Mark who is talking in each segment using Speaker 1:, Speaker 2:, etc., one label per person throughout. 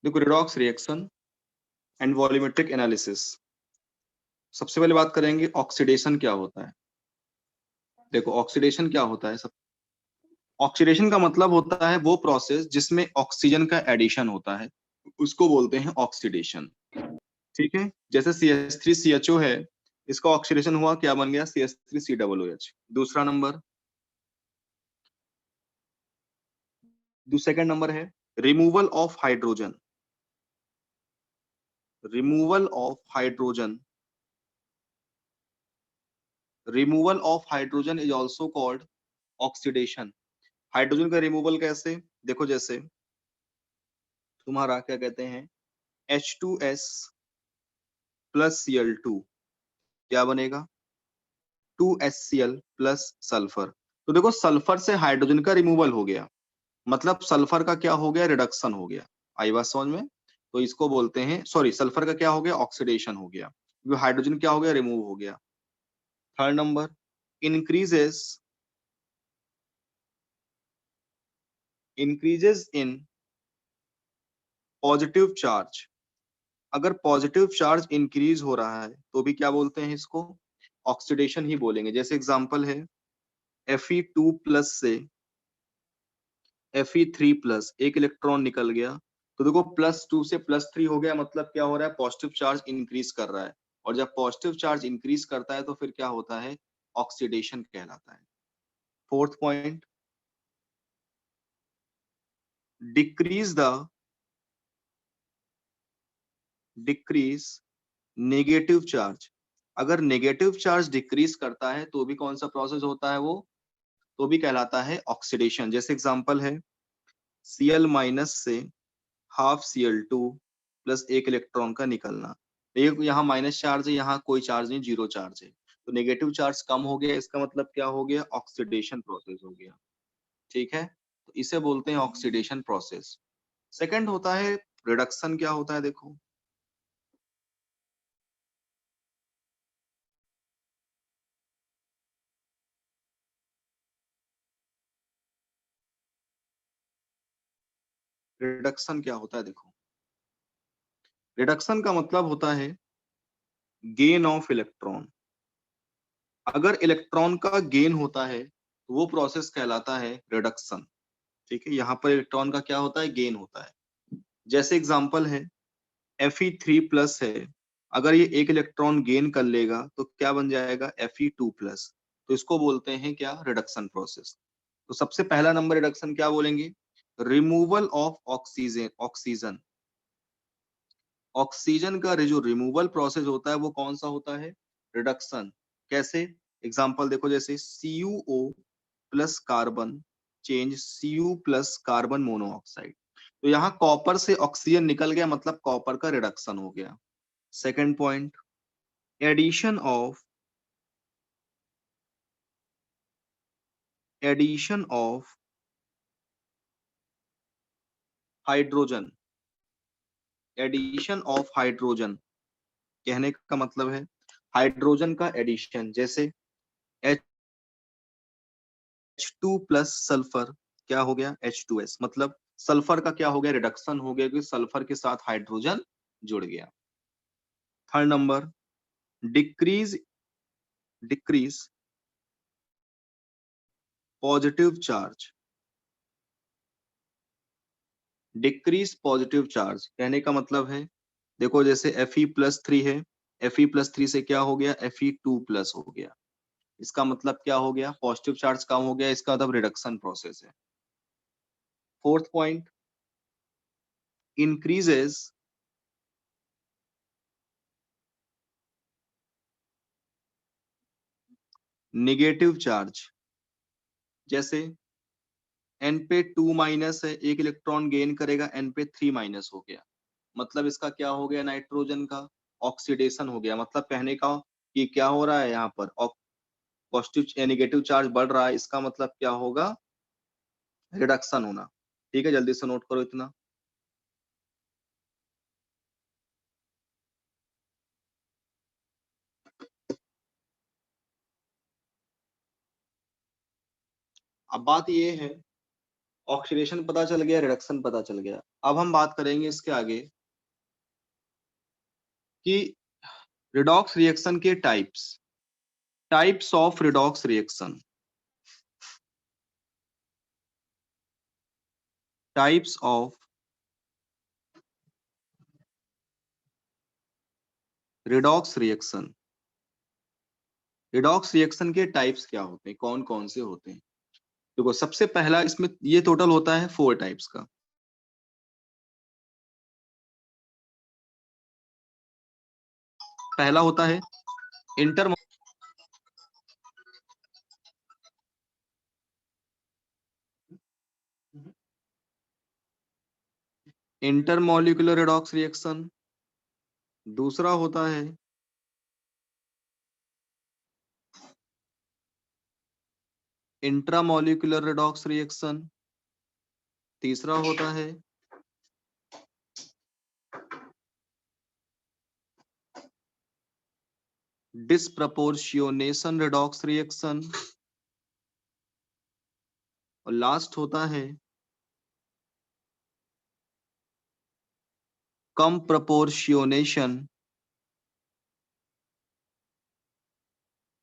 Speaker 1: देखो redox reaction and volumetric analysis. सबसे पहले बात करेंगे ऑक्सीडेशन क्या होता है। देखो ऑक्सीडेशन क्या होता है। सब ऑक्सीडेशन का मतलब होता है वो प्रोसेस जिसमें ऑक्सीजन का एडिशन होता है, उसको बोलते हैं ऑक्सीडेशन। ठीक है, जैसे CH3CHO है, इसका ऑक्सीडेशन हुआ, क्या बन गया, CH3COOH। दूसरा नंबर, सेकंड नंबर है removal of hydrogen. Removal of hydrogen, removal of hydrogen is also called oxidation. Hydrogen का रिमूवल कैसे, देखो जैसे तुम्हारा क्या कहते हैं H2S प्लस Cl2, क्या बनेगा 2HCl प्लस सल्फर। तो देखो सल्फर से हाइड्रोजन का रिमूवल हो गया, मतलब सल्फर का क्या हो गया, रिडक्शन हो गया। आई बात समझ में। तो इसको बोलते हैं, सॉरी, सल्फर का क्या हो गया, ऑक्सीडेशन हो गया, क्योंकि हाइड्रोजन क्या हो गया, रिमूव हो गया। Third number, increases increases in positive charge. अगर पॉजिटिव चार्ज इंक्रीज हो रहा है तो भी क्या बोलते हैं इसको, ऑक्सीडेशन ही बोलेंगे। जैसे एग्जांपल है Fe2 प्लस से Fe3 प्लस, एक इलेक्ट्रॉन निकल गया, तो देखो +2 से +3 हो गया, मतलब क्या हो रहा है, पॉजिटिव चार्ज इंक्रीज कर रहा है। और जब पॉजिटिव चार्ज इंक्रीज करता है तो फिर क्या होता है, ऑक्सीडेशन कहलाता है। Fourth point, decrease the decrease negative charge. अगर नेगेटिव चार्ज डिक्रीज करता है तो भी कौन सा प्रोसेस होता है वो, तो भी कहलाता है ऑक्सीडेशन। जैसे एग्जांपल है Cl माइनस से हाफ Cl2 प्लस एक इलेक्ट्रॉन का निकलना। एक यहाँ माइनस चार्ज है, यहाँ कोई चार्ज नहीं, जीरो चार्ज है, तो नेगेटिव चार्ज कम हो गया, इसका मतलब क्या हो गया, ऑक्सीडेशन प्रोसेस हो गया। ठीक है, तो इसे बोलते हैं ऑक्सीडेशन प्रोसेस। सेकंड होता है रिडक्शन। क्या होता है देखो, रिडक्शन क्या होता है देखो, रिडक्शन का मतलब होता है गेन ऑफ इलेक्ट्रॉन। अगर इलेक्ट्रॉन का गेन होता है तो वो प्रोसेस कहलाता है रिडक्शन। ठीक है, यहाँ पर इलेक्ट्रॉन का क्या होता है, गेन होता है। जैसे एग्जांपल है Fe3 प्लस है, अगर ये एक इलेक्ट्रॉन गेन कर लेगा तो क्या बन जाएगा, Fe2 प्लस। तो इसको बोलते हैं क्या, रिडक्शन प्रोसेस। तो सबसे पहला नंबर रिडक्शन क्या बोलेंगे, removal of oxygen. Oxygen oxygen का जो रिमूवल प्रोसेस होता है वो कौन सा होता है, रिडक्शन। कैसे, एग्जांपल देखो, जैसे CuO plus carbon change Cu plus carbon monoxide. तो यहाँ कॉपर से ऑक्सीजन निकल गया, मतलब कॉपर का रिडक्शन हो गया। Second point, addition of addition of hydrogen. Addition of hydrogen कहने का मतलब है हाइड्रोजन का एडिशन। जैसे H2 प्लस सल्फर, क्या हो गया, H2S, मतलब सल्फर का क्या हो गया, रिडक्शन हो गया, क्योंकि सल्फर के साथ हाइड्रोजन जुड़ गया। Third number, decrease decrease positive charge. Decrease positive charge कहने का मतलब है, देखो जैसे Fe+3 है, Fe+3 से क्या हो गया, Fe2 प्लस हो गया, इसका मतलब क्या हो गया, पॉजिटिव चार्ज कम हो गया, इसका मतलब रिडक्शन प्रोसेस है। Fourth point, increases negative charge. जैसे N पे 2 माइनस है, एक इलेक्ट्रॉन गेन करेगा, N पे 3 माइनस हो गया, मतलब इसका क्या हो गया, नाइट्रोजन का ऑक्सीडेशन हो गया। मतलब कहने का कि क्या हो रहा है यहाँ पर, पॉजिटिव नेगेटिव चार्ज बढ़ रहा है, इसका मतलब क्या होगा, रिडक्शन होना। ठीक है, जल्दी से नोट करो इतना। अब बात ये है ऑक्सीडेशन पता चल गया, रिडक्शन पता चल गया। अब हम बात करेंगे इसके आगे कि रिडॉक्स रिएक्शन के types of redox reaction, types of redox reaction. Redox reaction के टाइप्स क्या होते हैं, कौन कौन से होते हैं? देखो सबसे पहला इसमें ये टोटल होता है 4 टाइप्स का। पहला होता है इंटर इंटरमॉलिक्यूलर रिडॉक्स रिएक्शन। दूसरा होता है इंट्रामॉलिक्यूलर रिडॉक्स रिएक्शन। तीसरा होता है डिस्प्रपोर्शियोनेशन रिडॉक्स रिएक्शन। और लास्ट होता है कम प्रपोर्शियोनेशन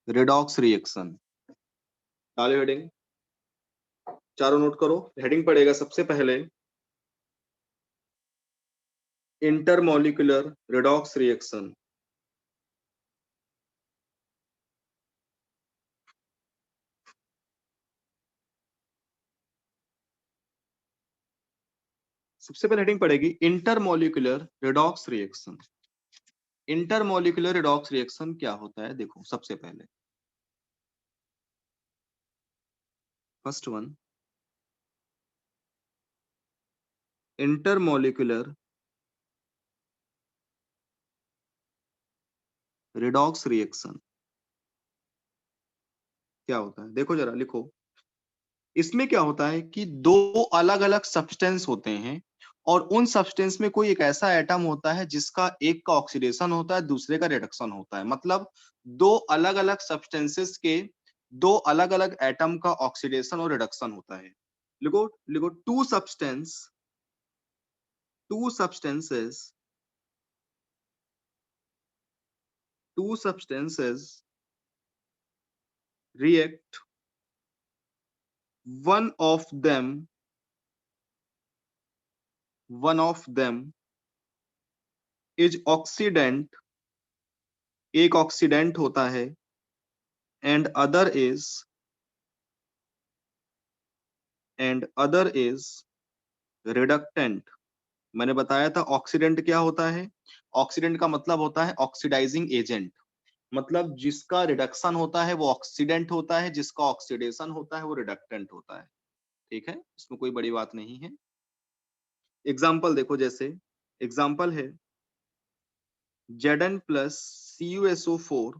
Speaker 1: रिडॉक्स रिएक्शन। डालो हेडिंग, चारों नोट करो। हेडिंग पड़ेगा सबसे पहले इंटरमॉलिक्यूलर रिडॉक्स रिएक्शन। सबसे पहले हेडिंग पड़ेगी intermolecular redox reaction. Intermolecular redox reaction क्या होता है? देखो सबसे पहले first one, intermolecular redox reaction क्या होता है? देखो जरा लिखो। इसमें क्या होता है कि दो अलग अलग सब्सटेंस होते हैं और उन सब्सटेंस में कोई एक ऐसा एटम होता है जिसका एक का ऑक्सीडेशन होता है, दूसरे का रिडक्शन होता है। मतलब दो अलग अलग सब्सटेंसेस के दो अलग अलग एटम का ऑक्सीडेशन और रिडक्शन होता है। लिखो लिखो, to substances react, one of them is oxidant, एक ऑक्सीडेंट होता है, एंड अदर इज रिडक्टेंट। मैंने बताया था ऑक्सीडेंट क्या होता है। ऑक्सीडेंट का मतलब होता है ऑक्सीडाइजिंग एजेंट। मतलब जिसका रिडक्शन होता है वो ऑक्सीडेंट होता है, जिसका ऑक्सीडेशन होता है वो रिडक्टेंट होता है। ठीक है, इसमें कोई बड़ी बात नहीं है। एग्जाम्पल देखो, जैसे एग्जाम्पल है Zn plus CuSO4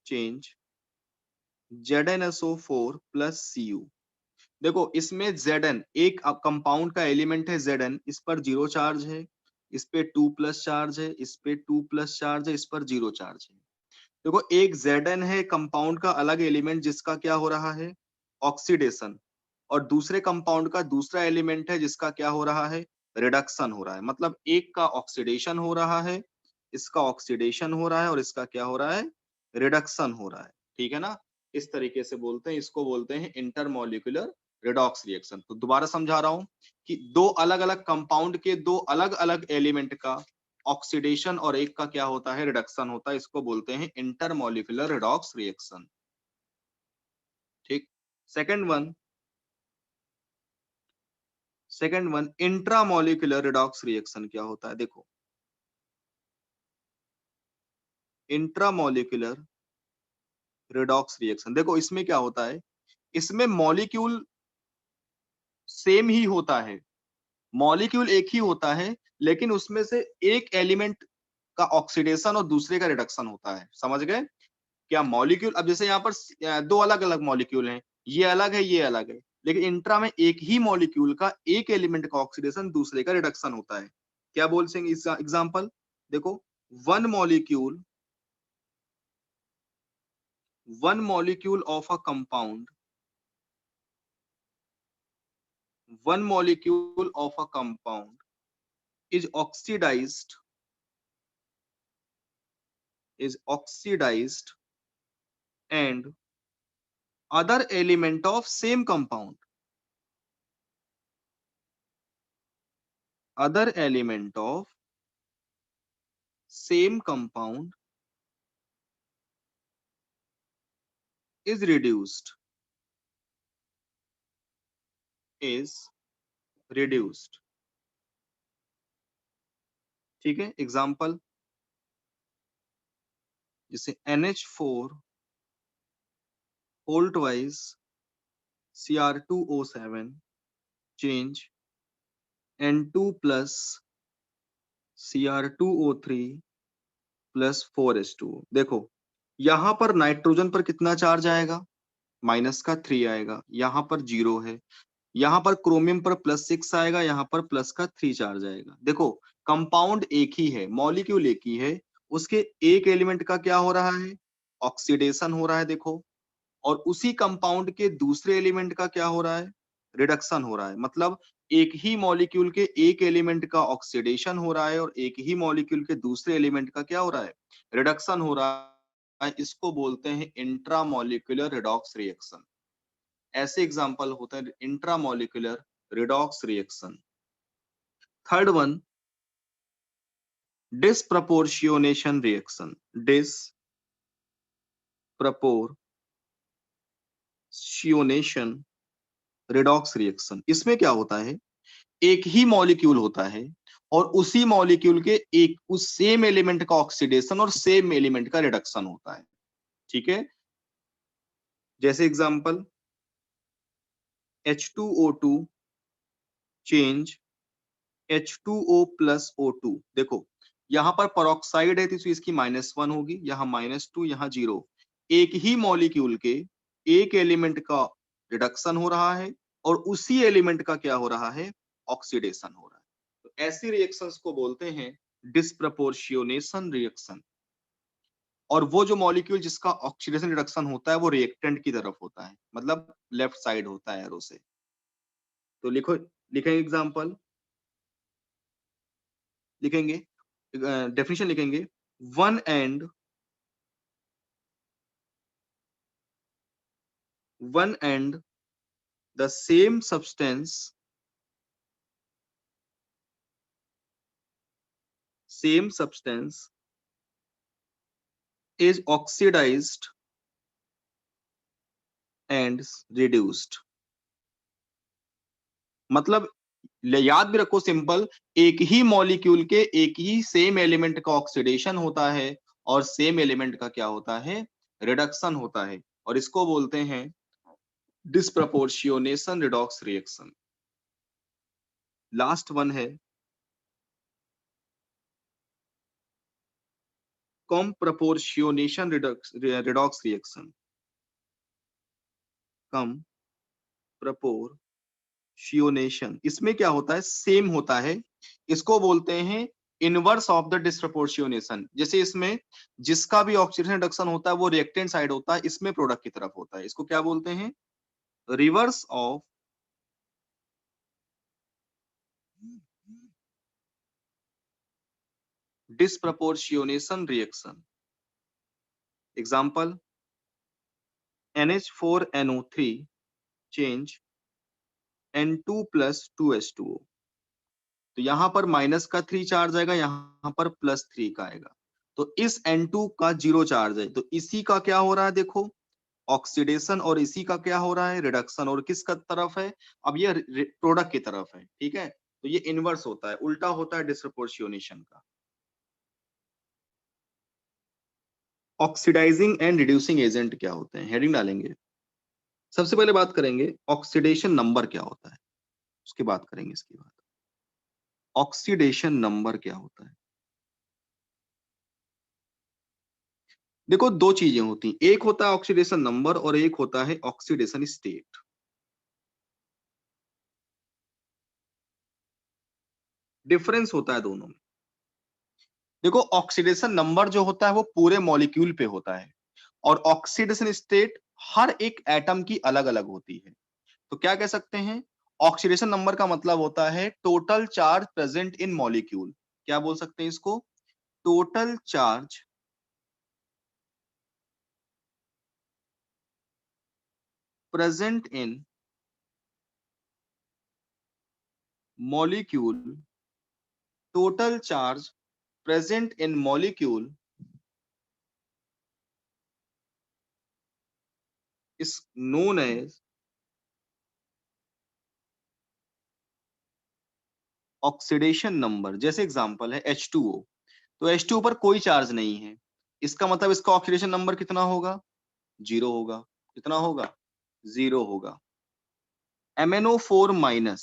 Speaker 1: change ZnSO4 plus Cu। देखो इसमें Zn एक कंपाउंड का एलिमेंट है, Zn इस पर 0 चार्ज है, इस पे 2 प्लस चार्ज है, इस पे 2 प्लस चार्ज है, इस पर 0 चार्ज है। देखो एक Zn है कंपाउंड का अलग एलिमेंट जिसका क्या हो रहा है, ऑक्सीडेशन। और दूसरे कंपाउंड का दूसरा एलिमेंट है जिसका क्या हो रहा है, रिडक्शन हो रहा है। मतलब एक का ऑक्सीडेशन हो रहा है, इसका ऑक्सीडेशन हो रहा है, और इसका क्या हो रहा है, रिडक्शन हो रहा है। ठीक है ना? इस तरीके से बोलते हैं, इसको बोलते हैं इंटरमॉलिक्यूलर रिडॉक्स रिएक्शन। तो दोबारा समझा रहा हूं कि दो अलग अलग कंपाउंड के दो अलग अलग एलिमेंट का ऑक्सीडेशन और एक का क्या होता है, रिडक्शन होता है। इसको बोलते हैं इंटरमॉलिक्यूलर रिडॉक्स रिएक्शन। ठीक। Second one intramolecular redox reaction क्या होता है? देखो इंट्रामॉलिक्यूलर रिडॉक्स रिएक्शन, देखो इसमें क्या होता है, इसमें मॉलिक्यूल सेम ही होता है, मॉलिक्यूल एक ही होता है, लेकिन उसमें से एक एलिमेंट का ऑक्सीडेशन और दूसरे का रिडक्शन होता है। समझ गए? क्या मॉलिक्यूल, अब जैसे यहाँ पर दो अलग अलग मॉलिक्यूल हैं, ये अलग है, ये अलग है, लेकिन इंट्रा में एक ही मॉलिक्यूल का एक एलिमेंट का ऑक्सीडेशन दूसरे का रिडक्शन होता है। क्या बोल सकेंगे इसका एग्जांपल? देखो one molecule of a compound one molecule of a compound is oxidized and other element of same compound, other element of same compound is reduced. ठीक है, एग्जाम्पल जैसे NH4 whole twice Cr2O7 change N2 plus Cr2O3 plus 4H2O। देखो यहां पर nitrogen पर कितना charge आएगा, minus का 3 आएगा, यहाँ पर 0 है, यहाँ पर क्रोमियम पर +6 आएगा, यहाँ पर प्लस का 3 चार्ज आएगा। देखो कंपाउंड एक ही है, मॉलिक्यूल एक ही है, उसके एक एलिमेंट का क्या हो रहा है, ऑक्सीडेशन हो रहा है देखो, और उसी कंपाउंड के दूसरे एलिमेंट का क्या हो रहा है, रिडक्शन हो रहा है। मतलब एक ही मॉलिक्यूल के एक एलिमेंट का ऑक्सीडेशन हो रहा है और एक ही मॉलिक्यूल के दूसरे एलिमेंट का क्या हो रहा है, रिडक्शन हो रहा है। इसको बोलते हैं इंट्रामॉलिक्यूलर रिडॉक्स रिएक्शन। ऐसे एग्जांपल होते हैं intramolecular redox reaction. Third one, disproportionation reaction. Disproportionation redox reaction, इसमें क्या होता है, एक ही मॉलिक्यूल होता है और उसी मॉलिक्यूल के एक उस सेम एलिमेंट का ऑक्सीडेशन और सेम एलिमेंट का रिडक्शन होता है। ठीक है, जैसे example H2O2 change H2O plus O2। देखो यहां पर परऑक्साइड है तो इसकी -1 होगी, यहाँ -2, यहाँ 0। एक ही मॉलिक्यूल के एक एलिमेंट का रिडक्शन हो रहा है और उसी एलिमेंट का क्या हो रहा है, ऑक्सीडेशन हो रहा है। तो ऐसी रिएक्शंस को बोलते हैं डिसप्रपोर्शियोनेशन रिएक्शन। और वो जो मॉलिक्यूल जिसका ऑक्सीडेशन रिडक्शन होता है वो रिएक्टेंट की तरफ होता है, मतलब लेफ्ट साइड होता है एरो से। तो लिखो, लिखेंगे एग्जांपल, लिखेंगे डेफिनेशन लिखेंगे, one and the same substance is oxidized and reduced। मतलब याद भी रखो सिंपल, एक ही मॉलिक्यूल के एक ही सेम एलिमेंट का ऑक्सीडेशन होता है और सेम एलिमेंट का क्या होता है, रिडक्शन होता है, और इसको बोलते हैं डिसप्रपोर्शियोनेशन रिडॉक्स रिएक्शन। लास्ट वन है कम प्रपोर्शियोनेशन रिडॉक्स रिएक्शन। कम प्रपोर्शियोनेशन, इसमें क्या होता है, सेम होता है, इसको बोलते हैं इनवर्स ऑफ द डिसप्रपोर्शियोनेशन। जैसे इसमें जिसका भी ऑक्सीडेशन रिडक्शन होता है वो रिएक्टेंट साइड होता है, इसमें प्रोडक्ट की तरफ होता है, इसको क्या बोलते हैं, reverse of disproportionation reaction. Example NH4NO3 change N2 plus 2H2O। तो यहां पर माइनस का 3 चार्ज आएगा, यहां पर +3 का आएगा, तो इस N2 का 0 चार्ज है, तो इसी का क्या हो रहा है, देखो ऑक्सीडेशन, और इसी का क्या हो रहा है, रिडक्शन, और किसका तरफ है, अब ये प्रोडक्ट की तरफ है। ठीक है, तो ये इनवर्स होता है, उल्टा होता है डिसप्रपोर्शियोनेशन का। ऑक्सीडाइजिंग एंड रिड्यूसिंग एजेंट क्या होते हैं, हेडिंग डालेंगे। सबसे पहले बात करेंगे ऑक्सीडेशन नंबर क्या होता है, उसके बात करेंगे इसकी बात। ऑक्सीडेशन नंबर क्या होता है, देखो दो चीजें होती हैं, एक होता है ऑक्सीडेशन नंबर और एक होता है ऑक्सीडेशन स्टेट। डिफरेंस होता है दोनों में। देखो ऑक्सीडेशन नंबर जो होता है वो पूरे मॉलिक्यूल पे होता है, और ऑक्सीडेशन स्टेट हर एक एटम की अलग अलग होती है। तो क्या कह सकते हैं, ऑक्सीडेशन नंबर का मतलब होता है total charge present in molecule. क्या बोल सकते हैं इसको? Total charge present in molecule, total charge present in molecule is known as oxidation number. जैसे एग्जांपल है H2O, तो H2O पर कोई चार्ज नहीं है, इसका मतलब इसका ऑक्सीडेशन नंबर कितना होगा? जीरो होगा। कितना होगा? जीरो होगा। MnO4 माइनस,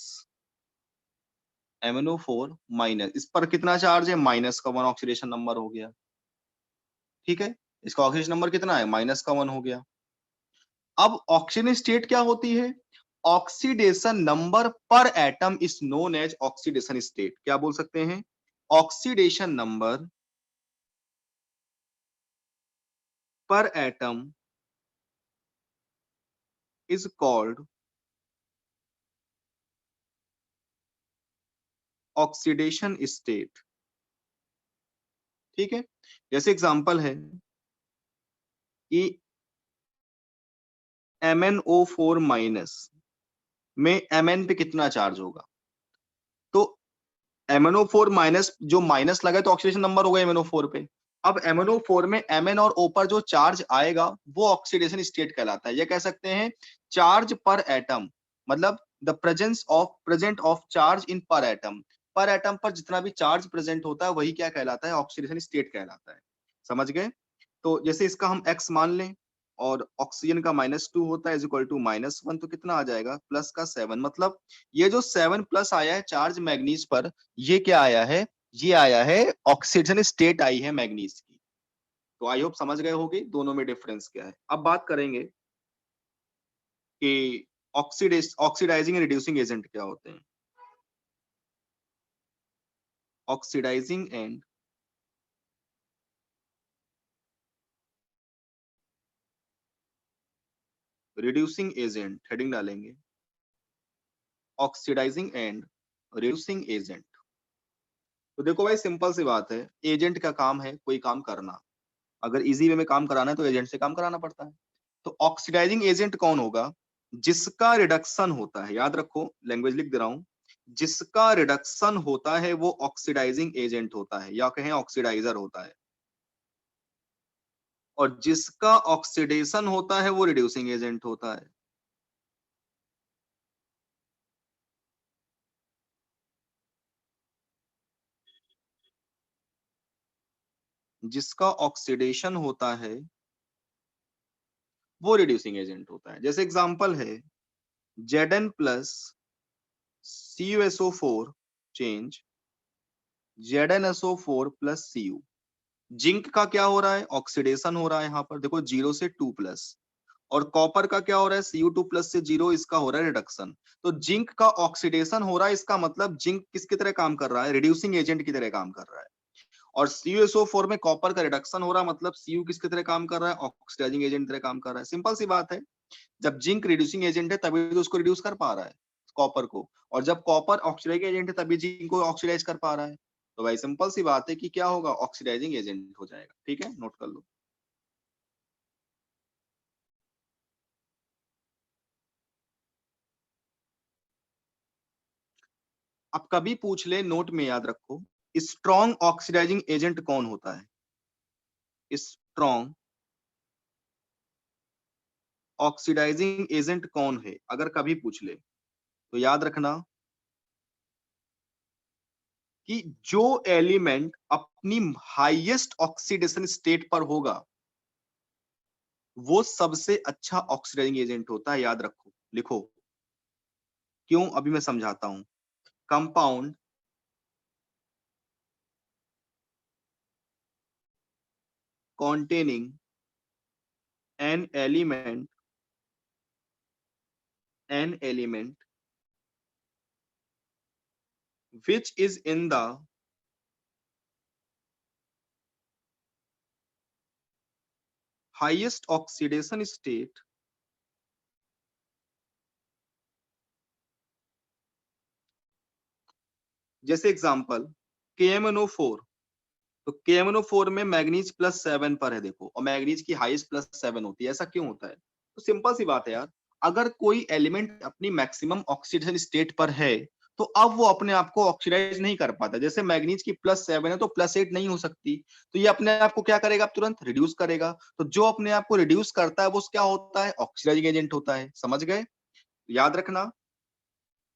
Speaker 1: MnO4 माइनस, इस पर कितना चार्ज है? माइनस का वन, ऑक्सीडेशन नंबर हो गया। ठीक है, इसका ऑक्सीडेशन नंबर कितना है? माइनस का वन हो गया। अब ऑक्सीजन स्टेट क्या होती है? Oxidation number per atom is known as oxidation state. क्या बोल सकते हैं? Oxidation number per atom is called oxidation state. ठीक है, जैसे एग्जांपल है कि MnO4 माइनस में Mn पे कितना चार्ज होगा? तो MnO4 माइनस, जो माइनस लगा है तो ऑक्सीडेशन नंबर होगा MnO4 पे। अब MnO4 में Mn और O पर जो चार्ज आएगा वो ऑक्सीडेशन स्टेट कहलाता है। ये कह सकते हैं चार्ज पर एटम, मतलब the presence of present of charge in पर एटम। पर एटम पर जितना भी चार्ज प्रेजेंट होता है वही क्या कहलाता है? ऑक्सीडेशन स्टेट कहलाता है। समझ गए? तो जैसे इसका हम x मान लें और ऑक्सीजन का -2 होता है इज इक्वल टू -1, तो कितना आ जाएगा? प्लस का 7। मतलब ये जो 7 प्लस आया है चार्ज मैग्नीज पर, ये क्या आया है? ये आया है ऑक्सीजन स्टेट आई है मैग्नीज की। तो आई होप समझ गए होगे दोनों में डिफरेंस क्या है। अब बात करेंगे कि ऑक्सीडाइजिंग रिड्यूसिंग एजेंट क्या होते हैं। Oxidising and reducing agent, heading डालेंगे ऑक्सीडाइजिंग एंड रिड्यूसिंग एजेंट। तो देखो भाई, सिंपल सी बात है, एजेंट का काम है कोई काम करना। अगर इजी वे में काम कराना है तो एजेंट से काम कराना पड़ता है। तो ऑक्सीडाइजिंग एजेंट कौन होगा? जिसका रिडक्शन होता है, याद रखो लैंग्वेज लिख दे रहा हूं, जिसका रिडक्शन होता है वो ऑक्सीडाइजिंग एजेंट होता है, या कहें ऑक्सीडाइजर होता है। और जिसका ऑक्सीडेशन होता है वो रिड्यूसिंग एजेंट होता है। जिसका ऑक्सीडेशन होता है वो रिड्यूसिंग एजेंट होता है। जैसे एग्जांपल है Zn plus CuSO4 change ZnSO4 plus Cu। Zinc का क्या हो रहा है? ऑक्सीडेशन हो रहा है। यहाँ पर देखो 0 से 2 प्लस। और कॉपर का क्या हो रहा है? Cu2 प्लस से 0, इसका हो रहा है रिडक्शन। तो जिंक का ऑक्सीडेशन हो रहा है, इसका मतलब जिंक किसकी तरह काम कर रहा है? रिड्यूसिंग एजेंट की तरह काम कर रहा है। और CuSO4 में कॉपर का रिडक्शन हो रहा है, मतलब Cu किसकी तरह काम कर रहा है? ऑक्सीडाइजिंग एजेंट की तरह काम कर रहा है। सिंपल सी बात है, जब जिंक रिड्यूसिंग एजेंट है तभी तो उसको रिड्यूस कर पा रहा है, कॉपर को। और जब कॉपर ऑक्सीडाइजिंग एजेंट है तभी जिंक को ऑक्सीडाइज कर पा रहा है। तो भाई सिंपल सी बात है कि क्या होगा? ऑक्सीडाइजिंग एजेंट हो जाएगा। ठीक है, नोट कर लो। अब कभी पूछ ले, नोट में याद रखो, स्ट्रॉन्ग ऑक्सीडाइजिंग एजेंट कौन होता है? स्ट्रॉन्ग ऑक्सीडाइजिंग एजेंट कौन है, अगर कभी पूछ ले तो याद रखना कि जो एलिमेंट अपनी हाईएस्ट ऑक्सीडेशन स्टेट पर होगा वो सबसे अच्छा ऑक्सीडाइजिंग एजेंट होता है। याद रखो, लिखो। क्यों? अभी मैं समझाता हूं। Compound containing an element which is in the highest oxidation state जैसे एग्जांपल KMnO4, तो KMnO4 में मैग्नीज +7 पर है देखो, और मैग्नीज की हाईएस्ट +7 होती है। ऐसा क्यों होता है? तो सिंपल सी बात है यार, अगर कोई एलिमेंट अपनी मैक्सिमम ऑक्सीडेशन स्टेट पर है, तो अब वो अपने आप को ऑक्सीडाइज नहीं कर पाता। जैसे मैग्नीज की +7 है तो +8 नहीं हो सकती, तो ये अपने आप को क्या करेगा? तुरंत रिड्यूस करेगा। तो जो अपने आप को रिड्यूस करता है वो क्या होता है? ऑक्सीडाइजिंग एजेंट होता है। समझ गए? याद रखना,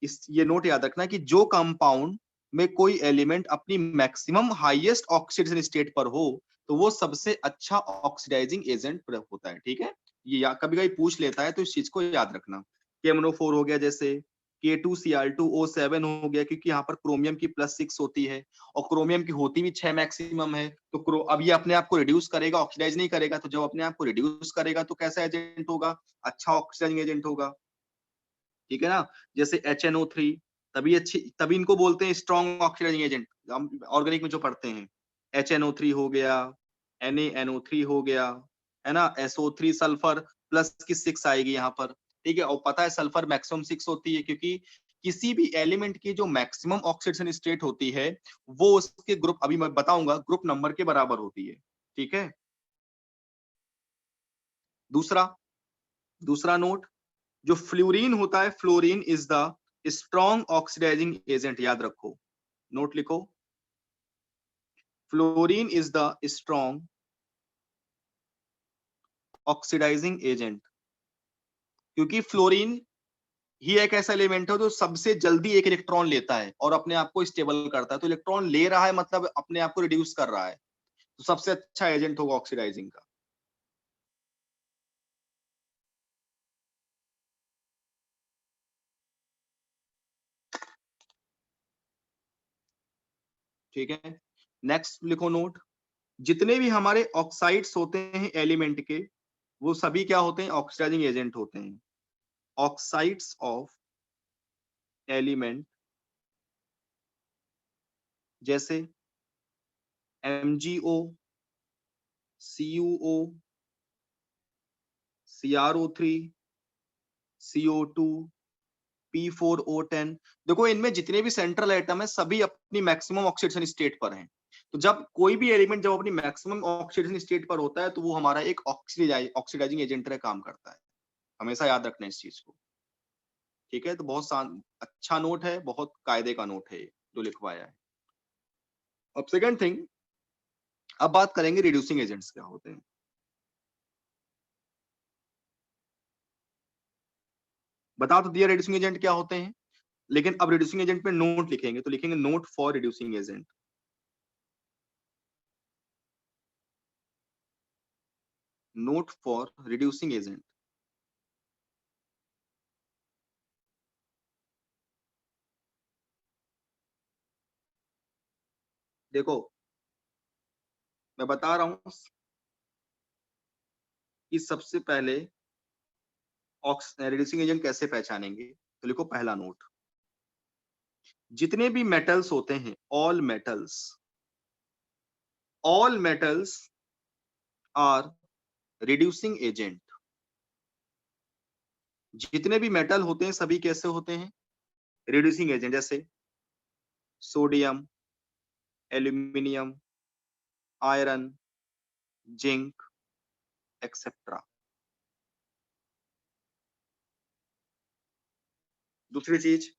Speaker 1: इस ये नोट याद रखना कि जो कंपाउंड में कोई एलिमेंट अपनी मैक्सिमम हाईएस्ट ऑक्सीडेशन स्टेट पर हो, तो वो सबसे अच्छा ऑक्सीडाइजिंग एजेंट होता है। ठीक है, ये या कभी कभी पूछ लेता है, तो इस चीज को याद रखना। KMnO4 हो गया, जैसे K2Cr2O7 हो गया, क्योंकि यहाँ पर क्रोमियम की +6 होती है, और क्रोमियम की होती भी 6 मैक्सिमम है। तो अब ये अपने आप को रिड्यूस करेगा, ऑक्सीडाइज नहीं करेगा। तो जब अपने आप को रिड्यूस करेगा तो कैसा एजेंट होगा? अच्छा ऑक्सीडाइजिंग एजेंट होगा। ठीक है ना? जैसे HNO3, तभी इनको बोलते हैं स्ट्रॉन्ग ऑक्सीडाइजिंग एजेंट, हम ऑर्गेनिक में जो पढ़ते हैं। HNO3 हो गया, NaNO3 हो गया, है ना? SO3 सल्फर प्लस की 6 आएगी यहाँ पर। ठीक है, और पता है सल्फर मैक्सिमम 6 होती है, क्योंकि किसी भी एलिमेंट की जो मैक्सिमम ऑक्सीडेशन स्टेट होती है, वो उसके ग्रुप, अभी मैं बताऊंगा, ग्रुप नंबर के बराबर होती है। ठीक है, दूसरा दूसरा नोट, जो फ्लोरीन होता है, fluorine is the strong oxidising agent. याद रखो, नोट लिखो, fluorine is the strong oxidising agent, क्योंकि फ्लोरीन ही एक ऐसा एलिमेंट है जो सबसे जल्दी एक इलेक्ट्रॉन लेता है और अपने आप को स्टेबल करता है। तो इलेक्ट्रॉन ले रहा है मतलब अपने आप को रिड्यूस कर रहा है, तो सबसे अच्छा एजेंट होगा ऑक्सीडाइजिंग का। ठीक है, नेक्स्ट लिखो नोट, जितने भी हमारे ऑक्साइड्स होते हैं एलिमेंट के, वो सभी क्या होते हैं? ऑक्सीडाइजिंग एजेंट होते हैं। ऑक्साइड्स ऑफ एलिमेंट, जैसे MgO, CuO, CrO3, CO2, P4O10, देखो इनमें जितने भी सेंट्रल एटम है सभी अपनी मैक्सिमम ऑक्सीडेशन स्टेट पर हैं। तो जब कोई भी एलिमेंट जब अपनी मैक्सिमम ऑक्सीडेशन स्टेट पर होता है, तो वो हमारा एक ऑक्सीडाइजिंग एजेंट तरह काम करता है। हमेशा याद रखना इस चीज को। ठीक है, तो बहुत अच्छा नोट है, बहुत कायदे का नोट है जो लिखवाया है। अब सेकंड थिंग, अब बात करेंगे रिड्यूसिंग एजेंट्स क्या होते हैं। बता तो दिया रिड्यूसिंग एजेंट क्या होते हैं, लेकिन अब रिड्यूसिंग एजेंट पे नोट लिखेंगे, तो लिखेंगे note for reducing agent. Note for reducing agent, देखो मैं बता रहा हूं कि सबसे पहले रिड्यूसिंग एजेंट कैसे पहचानेंगे। तो लिखो पहला नोट, जितने भी मेटल्स होते हैं, all metals are reducing agent. जितने भी मेटल होते हैं सभी कैसे होते हैं? Reducing agent. जैसे sodium, aluminium, iron, zinc, etcetera. दूसरी चीज,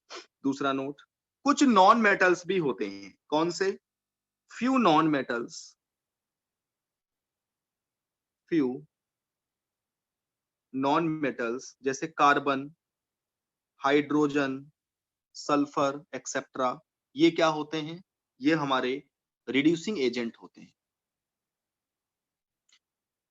Speaker 1: दूसरा नोट, कुछ नॉन मेटल्स भी होते हैं। कौन से? Few non metals, few non metals, जैसे कार्बन, हाइड्रोजन, सल्फर, एक्सेट्रा। ये क्या होते हैं? ये हमारे रिड्यूसिंग एजेंट होते हैं,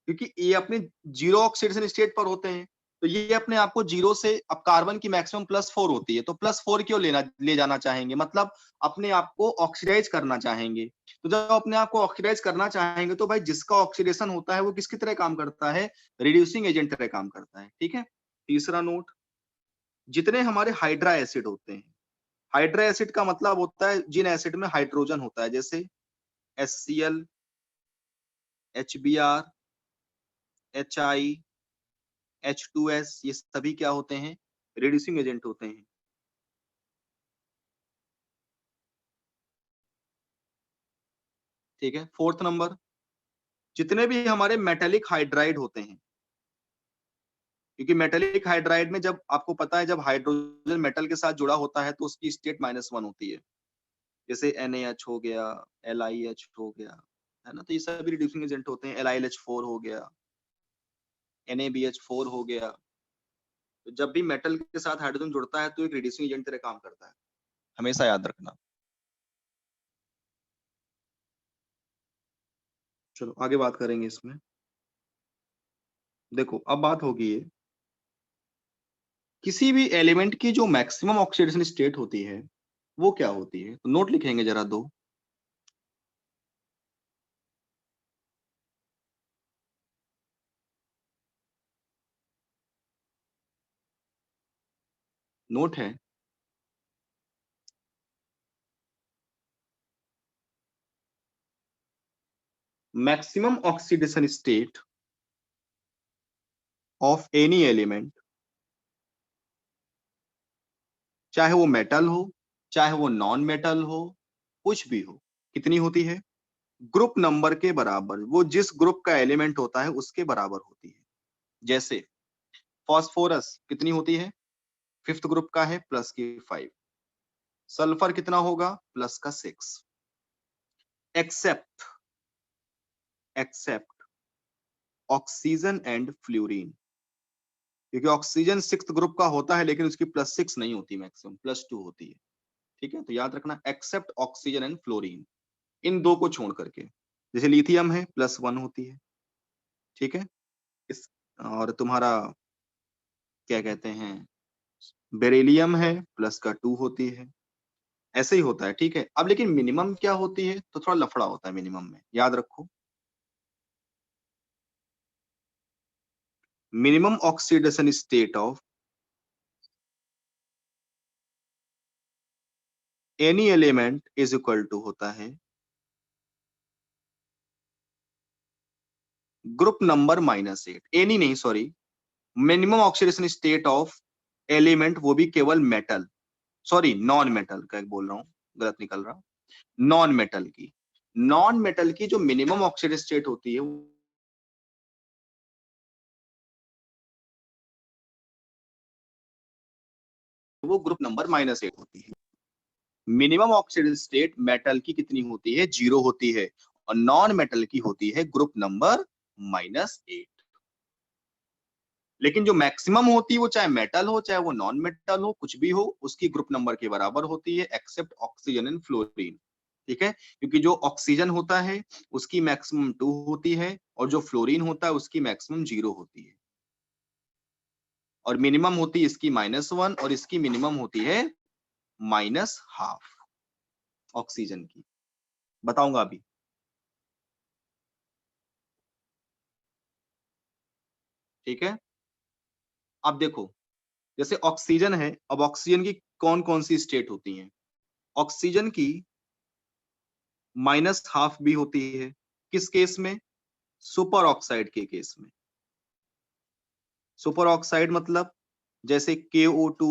Speaker 1: क्योंकि ये अपने जीरो ऑक्सीडेशन स्टेट पर होते हैं। तो ये अपने आप को जीरो से, अब कार्बन की मैक्सिमम +4 होती है, तो +4 क्यों ले जाना चाहेंगे? मतलब अपने आप को ऑक्सीडाइज करना चाहेंगे। तो जब अपने आप को ऑक्सीडाइज करना चाहेंगे, तो भाई जिसका ऑक्सीडेशन होता है वो किसकी तरह काम करता है? रिड्यूसिंग एजेंट तरह काम करता है। ठीक है, तीसरा नोट, जितने हमारे हाइड्रा एसिड होते हैं, हाइड्रा एसिड का मतलब होता है जिन एसिड में हाइड्रोजन होता है, जैसे HCl, HBr, HI, H2S, ये सभी क्या होते हैं? रिड्यूसिंग एजेंट होते हैं। ठीक है। फोर्थ नंबर, जितने भी हमारे मेटेलिक हाइड्राइड होते हैं, क्योंकि मेटेलिक हाइड्राइड में जब आपको पता है जब हाइड्रोजन मेटल के साथ जुड़ा होता है तो उसकी स्टेट -1 होती है। जैसे NaH हो गया, LiH हो गया, है ना? तो ये सभी रिड्यूसिंग एजेंट होते हैं। LiLH4 हो गया, NaBH4 हो गया। तो जब भी मेटल के साथ हाइड्रोजन जुड़ता है तो एक रिड्यूसिंग एजेंट की तरह काम करता है। हमेशा याद रखना। चलो आगे बात करेंगे इसमें। देखो अब बात होगी ये, किसी भी एलिमेंट की जो मैक्सिमम ऑक्सीडेशन स्टेट होती है, वो क्या होती है? तो नोट लिखेंगे जरा 2। नोट है, maximum oxidation state of any element, चाहे वो मेटल हो, चाहे वो नॉन मेटल हो, कुछ भी हो, कितनी होती है? ग्रुप नंबर के बराबर। वो जिस ग्रुप का एलिमेंट होता है उसके बराबर होती है। जैसे फास्फोरस कितनी होती है? फिफ्थ ग्रुप का है, प्लस की 5। सल्फर कितना होगा? प्लस का 6। Except except oxygen and fluorine, क्योंकि ऑक्सीजन सिक्स्थ ग्रुप का होता है लेकिन उसकी +6 नहीं होती, मैक्सिमम +2 होती है। ठीक है, तो याद रखना एक्सेप्ट ऑक्सीजन एंड फ्लोरीन, इन दो को छोड़ करके। जैसे लिथियम है, +1 होती है। ठीक है। इस और तुम्हारा क्या कहते हैं, बेरिलियम है, प्लस का 2 होती है। ऐसे ही होता है। ठीक है। अब लेकिन मिनिमम क्या होती है, तो थोड़ा लफड़ा होता है मिनिमम में, याद रखो। Minimum oxidation state of any element is equal to होता है ग्रुप नंबर -8। एनी नहीं, sorry, minimum oxidation state of element, वो भी केवल मेटल, सॉरी नॉन मेटल का एक बोल रहा हूँ, गलत निकल रहा। नॉन मेटल की, नॉन मेटल की जो मिनिमम ऑक्सीडेशन स्टेट होती है वो ग्रुप नंबर -8 होती है। मिनिमम ऑक्सीडेशन स्टेट मेटल की कितनी होती है? 0 होती है। और नॉन मेटल की होती है ग्रुप नंबर -8। लेकिन जो मैक्सिमम होती है वो चाहे मेटल हो चाहे वो नॉन मेटल हो, कुछ भी हो, उसकी ग्रुप नंबर के बराबर होती है, एक्सेप्ट ऑक्सीजन एंड फ्लोरीन। ठीक है, क्योंकि जो ऑक्सीजन होता है उसकी मैक्सिमम 2 होती है और जो फ्लोरीन होता है उसकी मैक्सिमम 0 होती है। और मिनिमम होती है इसकी -1 और इसकी मिनिमम होती है -12 ऑक्सीजन की। बताऊंगा अभी। ठीक है। अब देखो, जैसे ऑक्सीजन है, अब ऑक्सीजन की कौन कौन सी स्टेट होती हैं? ऑक्सीजन की -12 भी होती है। किस केस में? सुपर ऑक्साइड के केस में। सुपर ऑक्साइड मतलब जैसे KO2,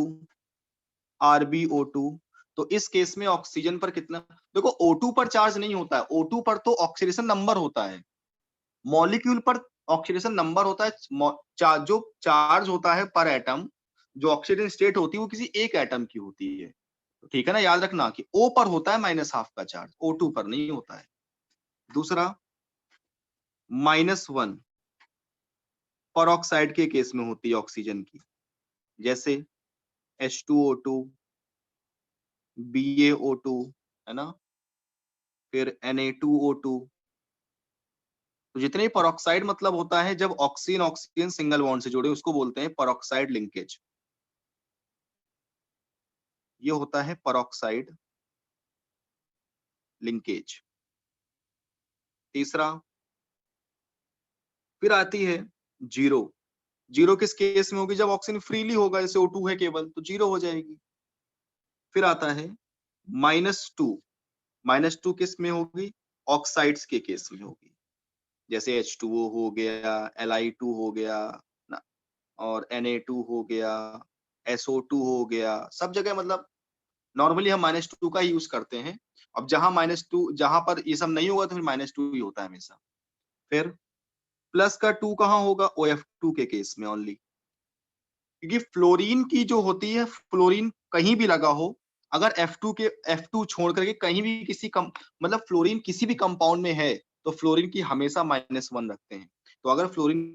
Speaker 1: RbO2। तो इस केस में ऑक्सीजन पर कितना, देखो O2 पर चार्ज नहीं होता है, O2 पर तो ऑक्सीडेशन नंबर होता है, मॉलिक्यूल पर ऑक्सीडेशन नंबर होता है। जो चार्ज होता है पर एटम, जो ऑक्सीडेशन स्टेट होती है वो किसी एक एटम की होती है। ठीक है ना, याद रखना कि O पर होता है -12 का चार्ज, O2 पर नहीं होता है। दूसरा, -1 पर ऑक्साइड के केस में होती है ऑक्सीजन की, जैसे H2O2, BaO2, है ना, फिर Na2O2। तो जितने भी परऑक्साइड मतलब होता है जब ऑक्सीजन ऑक्सीजन सिंगल बॉन्ड से जुड़े उसको बोलते हैं परऑक्साइड लिंकेज। ये होता है परऑक्साइड लिंकेज। तीसरा, फिर आती है जीरो। जीरो किस केस में होगी? जब ऑक्सीजन फ्रीली होगा, जैसे O2 है केवल, तो जीरो हो जाएगी। फिर आता है -2। -2 किस में होगी? ऑक्साइड्स के केस में होगी, जैसे H2O हो गया, Li2 हो गया ना, और Na2 हो गया, SO2 हो गया, सब जगह मतलब नॉर्मली हम -2 का ही यूज करते हैं। अब जहां -2 जहां पर ये सब नहीं होगा तो फिर -2 ही होता है हमेशा। फिर प्लस का 2 कहाँ होगा? OF2 के केस में ओनली, क्योंकि फ्लोरीन की जो होती है, फ्लोरीन कहीं भी लगा हो, अगर F2 छोड़ करके कहीं भी किसी कम मतलब फ्लोरीन किसी भी कंपाउंड में है, तो फ्लोरीन की हमेशा -1 रखते हैं। तो अगर फ्लोरीन